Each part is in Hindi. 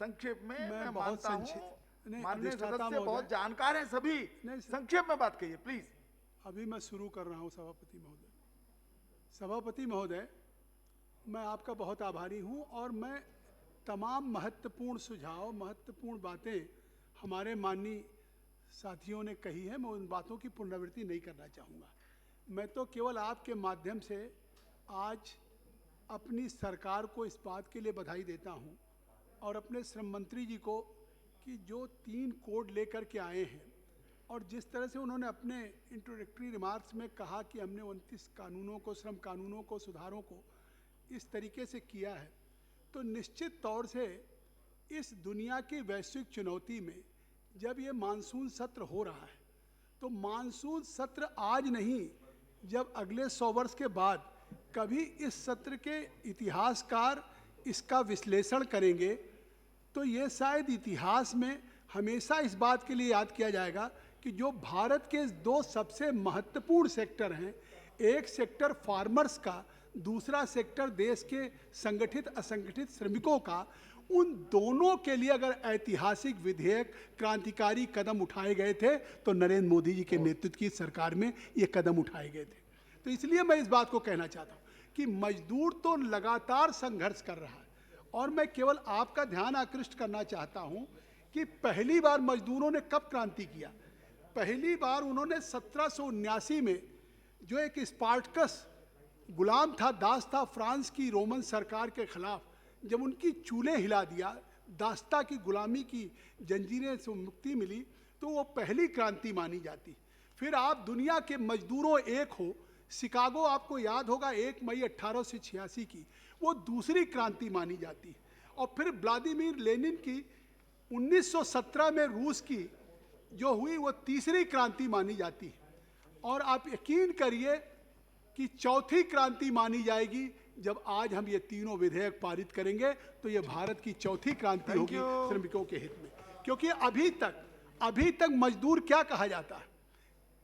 संक्षेप में मैं बहुत मानता हूँ माननीय सदस्य बहुत जानकार हैं सभी, संक्षेप में बात कहिए प्लीज। अभी मैं शुरू कर रहा हूँ सभापति महोदय। सभापति महोदय, मैं आपका बहुत आभारी हूँ और मैं तमाम महत्वपूर्ण सुझाव, महत्वपूर्ण बातें हमारे माननीय साथियों ने कही है, मैं उन बातों की पुनरावृत्ति नहीं करना चाहूँगा। मैं तो केवल आपके माध्यम से आज अपनी सरकार को इस बात के लिए बधाई देता हूँ और अपने श्रम मंत्री जी को कि जो 3 कोड लेकर के आए हैं और जिस तरह से उन्होंने अपने इंट्रोडक्टरी रिमार्क्स में कहा कि हमने 29 कानूनों को, श्रम कानूनों को, सुधारों को इस तरीके से किया है, तो निश्चित तौर से इस दुनिया की वैश्विक चुनौती में जब ये मानसून सत्र हो रहा है, तो मानसून सत्र आज नहीं, जब अगले 100 वर्ष के बाद कभी इस सत्र के इतिहासकार इसका विश्लेषण करेंगे तो ये शायद इतिहास में हमेशा इस बात के लिए याद किया जाएगा कि जो भारत के 2 सबसे महत्वपूर्ण सेक्टर हैं, एक सेक्टर फार्मर्स का, दूसरा सेक्टर देश के संगठित असंगठित श्रमिकों का, उन दोनों के लिए अगर ऐतिहासिक विधेयक, क्रांतिकारी कदम उठाए गए थे तो नरेंद्र मोदी जी के नेतृत्व की सरकार में ये कदम उठाए गए थे। तो इसलिए मैं इस बात को कहना चाहता हूँ कि मजदूर तो लगातार संघर्ष कर रहा है और मैं केवल आपका ध्यान आकृष्ट करना चाहता हूँ कि पहली बार मजदूरों ने कब क्रांति किया। पहली बार उन्होंने 1779 में, जो एक स्पार्टकस गुलाम था, दास था फ्रांस की रोमन सरकार के खिलाफ, जब उनकी चूल्हे हिला दिया, दास्ता की गुलामी की जंजीरें से मुक्ति मिली, तो वो पहली क्रांति मानी जाती। फिर आप दुनिया के मजदूरों एक हो, शिकागो आपको याद होगा 1 मई 1886 की, वो दूसरी क्रांति मानी जाती है। और फिर व्लादिमीर लेनिन की 1917 में रूस की जो हुई वो तीसरी क्रांति मानी जाती है। और आप यकीन करिए कि चौथी क्रांति मानी जाएगी जब आज हम ये तीनों विधेयक पारित करेंगे, तो ये भारत की चौथी क्रांति होगी श्रमिकों के हित में। क्योंकि अभी तक मजदूर क्या कहा जाता है,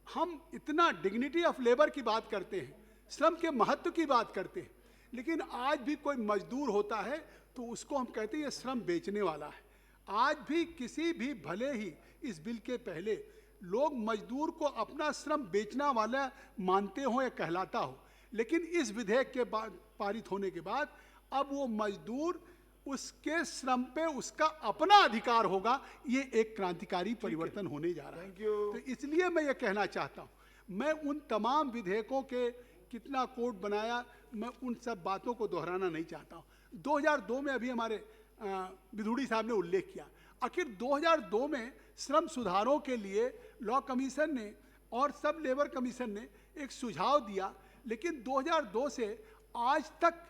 हम इतना डिग्निटी ऑफ लेबर की बात करते हैं, श्रम के महत्व की बात करते हैं, लेकिन आज भी कोई मजदूर होता है तो उसको हम कहते हैं ये श्रम बेचने वाला है। आज भी किसी भी, भले ही इस बिल के पहले लोग मजदूर को अपना श्रम बेचना वाला मानते हो या कहलाता हो, लेकिन इस विधेयक के बाद, पारित होने के बाद, अब वो मजदूर, उसके श्रम पे उसका अपना अधिकार होगा। ये एक क्रांतिकारी परिवर्तन होने जा रहा है। तो इसलिए मैं ये कहना चाहता हूँ, मैं उन तमाम विधेयकों के कितना कोड बनाया, मैं उन सब बातों को दोहराना नहीं चाहता हूँ। 2002 में अभी हमारे विधुड़ी साहब ने उल्लेख किया, आखिर 2002 में श्रम सुधारों के लिए लॉ कमीशन ने और सब लेबर कमीशन ने एक सुझाव दिया, लेकिन 2002 से आज तक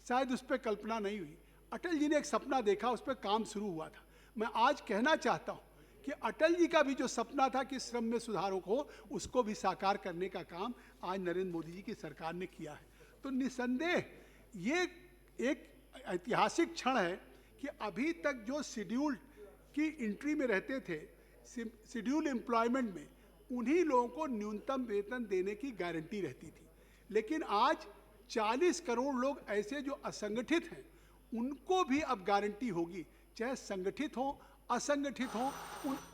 शायद उस पर कल्पना नहीं हुई। अटल जी ने एक सपना देखा, उस पर काम शुरू हुआ था। मैं आज कहना चाहता हूँ कि अटल जी का भी जो सपना था कि श्रम में सुधारों को, उसको भी साकार करने का काम आज नरेंद्र मोदी जी की सरकार ने किया है। तो निसंदेह ये एक ऐतिहासिक क्षण है कि अभी तक जो शेड्यूल्ड की एंट्री में रहते थे, शेड्यूल एम्प्लॉयमेंट में, उन्हीं लोगों को न्यूनतम वेतन देने की गारंटी रहती थी। लेकिन आज 40 करोड़ लोग ऐसे जो असंगठित हैं, उनको भी अब गारंटी होगी, चाहे संगठित हो असंगठित हो।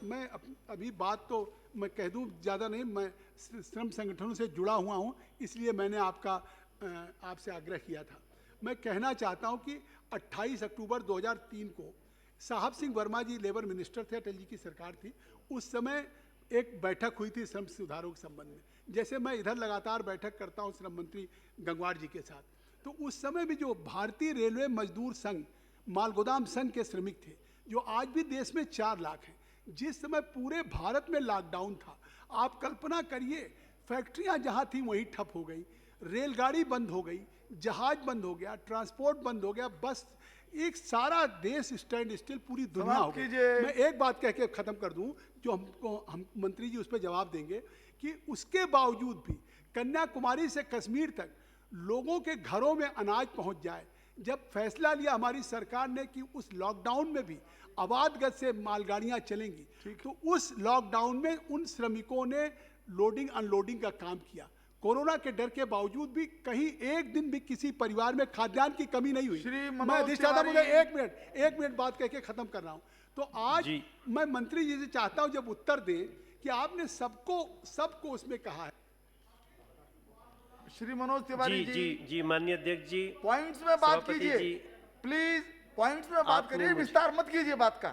मैं अभी बात तो मैं कह दूं ज़्यादा नहीं, मैं श्रम संगठनों से जुड़ा हुआ हूं, इसलिए मैंने आपसे आग्रह किया था। मैं कहना चाहता हूं कि 28 अक्टूबर 2003 को साहब सिंह वर्मा जी लेबर मिनिस्टर थे, अटल जी की सरकार थी, उस समय एक बैठक हुई थी श्रम सुधारों के संबंध में। जैसे मैं इधर लगातार बैठक करता हूं श्रम मंत्री गंगवार जी के साथ, तो उस समय भी जो भारतीय रेलवे मजदूर संघ, मालगोदाम संघ के श्रमिक थे, जो आज भी देश में 4 लाख हैं, जिस समय पूरे भारत में लॉकडाउन था, आप कल्पना करिए, फैक्ट्रियां जहां थी वहीं ठप हो गई, रेलगाड़ी बंद हो गई, जहाज बंद हो गया, ट्रांसपोर्ट बंद हो गया, बस एक सारा देश स्टैंड स्टिल, पूरी दुनिया हो गई। मैं एक बात कह के खत्म कर दूं, जो हम मंत्री जी उस पर जवाब देंगे, कि उसके बावजूद भी कन्याकुमारी से कश्मीर तक लोगों के घरों में अनाज पहुंच जाए। जब फैसला लिया हमारी सरकार ने कि उस लॉकडाउन में भी अबाध गति से मालगाड़ियां चलेंगी, तो उस लॉकडाउन में उन श्रमिकों ने लोडिंग अनलोडिंग का काम किया। कोरोना के डर के बावजूद भी कहीं एक दिन भी किसी परिवार में खाद्यान्न की कमी नहीं हुई। श्री मैं मनोज अधिष्ठाता तिवारी- मुझे एक मिनट बात कह के खत्म कर रहा हूं। तो आज जी। मैं मंत्री जी से चाहता हूं जब उत्तर दें कि आपने सबको उसमें कहा है। श्री मनोज तिवारी जी जी जी माननीय अध्यक्ष जी, पॉइंट्स में बात सभापति कीजिए जी। प्लीज, पॉइंट्स में बात आपने करिए, मुझे- विस्तार मत कीजिए बात का।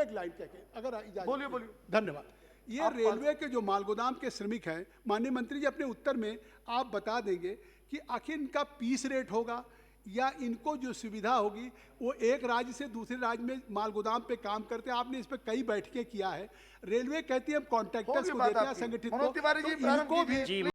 एक लाइन कह के अगर इजाजत बोलिए, दें। बोलिए। धन्यवाद। ये आप रेलवे के जो मालगोदाम के श्रमिक हैं, माननीय मंत्री जी अपने उत्तर में आप बता देंगे कि आखिर इनका पीस रेट होगा या इनको जो सुविधा होगी वो एक राज्य से दूसरे राज्य में मालगोदाम पे काम करते हैं। आपने इस पे कई बैठकें किया है। रेलवे कहती है हम कॉन्ट्रैक्टर्स होगी को बात देते हैं आपकी। संगठित मनोज को, तिवारी जी, तो प्रारंभ इनको भी कीजिए। जी